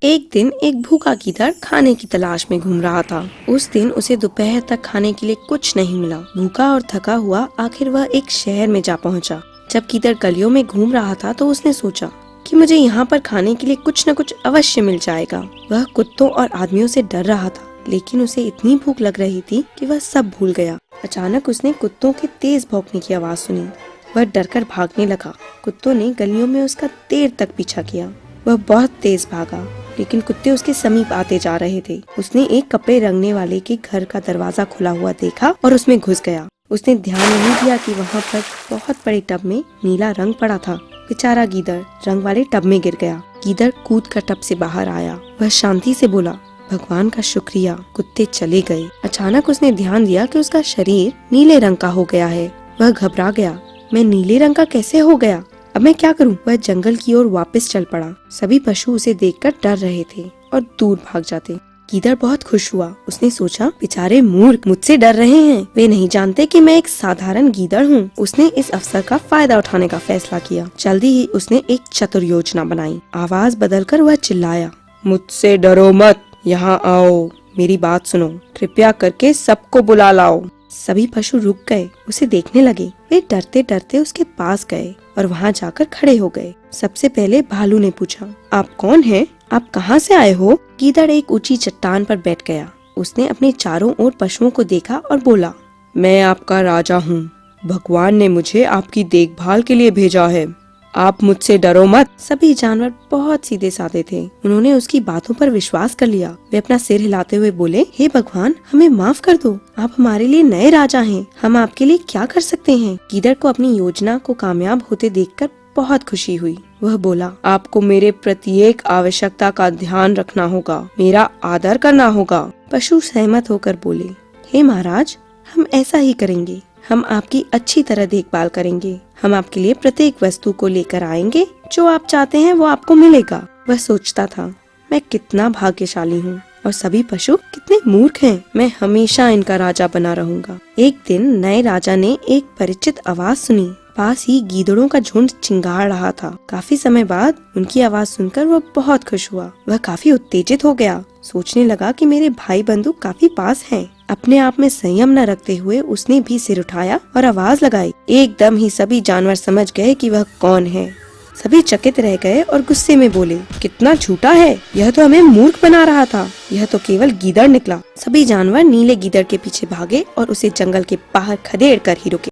एक दिन एक भूखा गीदड़ खाने की तलाश में घूम रहा था। उस दिन उसे दोपहर तक खाने के लिए कुछ नहीं मिला। भूखा और थका हुआ आखिर वह एक शहर में जा पहुंचा। जब गीदड़ गलियों में घूम रहा था तो उसने सोचा कि मुझे यहाँ पर खाने के लिए कुछ न कुछ अवश्य मिल जाएगा। वह कुत्तों और आदमियों से डर रहा था, लेकिन उसे इतनी भूख लग रही थी कि वह सब भूल गया। अचानक उसने कुत्तों के तेज भौंकने की आवाज सुनी। वह डरकर भागने लगा। कुत्तों ने गलियों में उसका देर तक पीछा किया। वह बहुत तेज भागा, लेकिन कुत्ते उसके समीप आते जा रहे थे। उसने एक कपड़े रंगने वाले के घर का दरवाजा खुला हुआ देखा और उसमें घुस गया। उसने ध्यान नहीं दिया कि वहाँ पर बहुत बड़े टब में नीला रंग पड़ा था। बेचारा गीदड़ रंग वाले टब में गिर गया। गीदड़ कूद कर टब से बाहर आया। वह शांति से बोला, भगवान का शुक्रिया। कुत्ते चले गए। अचानक उसने ध्यान दिया कि उसका शरीर नीले रंग का हो गया है। वह घबरा गया। मैं नीले रंग का कैसे हो गया? अब मैं क्या करूं? वह जंगल की ओर वापस चल पड़ा। सभी पशु उसे देखकर डर रहे थे और दूर भाग जाते। गीदड़ बहुत खुश हुआ। उसने सोचा, बेचारे मूर्ख मुझसे डर रहे हैं। वे नहीं जानते कि मैं एक साधारण गीदड़ हूँ। उसने इस अवसर का फायदा उठाने का फैसला किया। जल्दी ही उसने एक चतुर योजना बनाई। आवाज बदलकर वह चिल्लाया, मुझसे डरो मत, यहाँ आओ, मेरी बात सुनो, कृपया करके सबको बुला लाओ। सभी पशु रुक गए, उसे देखने लगे। वे डरते डरते उसके पास गए और वहाँ जाकर खड़े हो गए। सबसे पहले भालू ने पूछा, आप कौन हैं? आप कहाँ से आए हो? गीदड़ एक ऊंची चट्टान पर बैठ गया। उसने अपने चारों ओर पशुओं को देखा और बोला, मैं आपका राजा हूँ। भगवान ने मुझे आपकी देखभाल के लिए भेजा है। आप मुझसे डरो मत। सभी जानवर बहुत सीधे साधे थे। उन्होंने उसकी बातों पर विश्वास कर लिया। वे अपना सिर हिलाते हुए बोले, हे भगवान, हमें माफ कर दो। आप हमारे लिए नए राजा हैं। हम आपके लिए क्या कर सकते हैं? गीदड़ को अपनी योजना को कामयाब होते देखकर बहुत खुशी हुई। वह बोला, आपको मेरे प्रत्येक आवश्यकता का ध्यान रखना होगा, मेरा आदर करना होगा। पशु सहमत होकर बोले, हे महाराज, हम ऐसा ही करेंगे। हम आपकी अच्छी तरह देखभाल करेंगे। हम आपके लिए प्रत्येक वस्तु को लेकर आएंगे। जो आप चाहते हैं वो आपको मिलेगा। वह सोचता था, मैं कितना भाग्यशाली हूँ और सभी पशु कितने मूर्ख हैं। मैं हमेशा इनका राजा बना रहूंगा। एक दिन नए राजा ने एक परिचित आवाज सुनी। पास ही गीदड़ों का झुंड चिंगाड़ रहा था। काफी समय बाद उनकी आवाज सुनकर वह बहुत खुश हुआ। वह काफी उत्तेजित हो गया। सोचने लगा कि मेरे भाई बंधु काफी पास हैं। अपने आप में संयम न रखते हुए उसने भी सिर उठाया और आवाज लगाई। एकदम ही सभी जानवर समझ गए कि वह कौन है। सभी चकित रह गए और गुस्से में बोले, कितना झूठा है, यह तो हमें मूर्ख बना रहा था। यह तो केवल गीदड़ निकला। सभी जानवर नीले गीदड़ के पीछे भागे और उसे जंगल के बाहर खदेड़ कर ही रुके।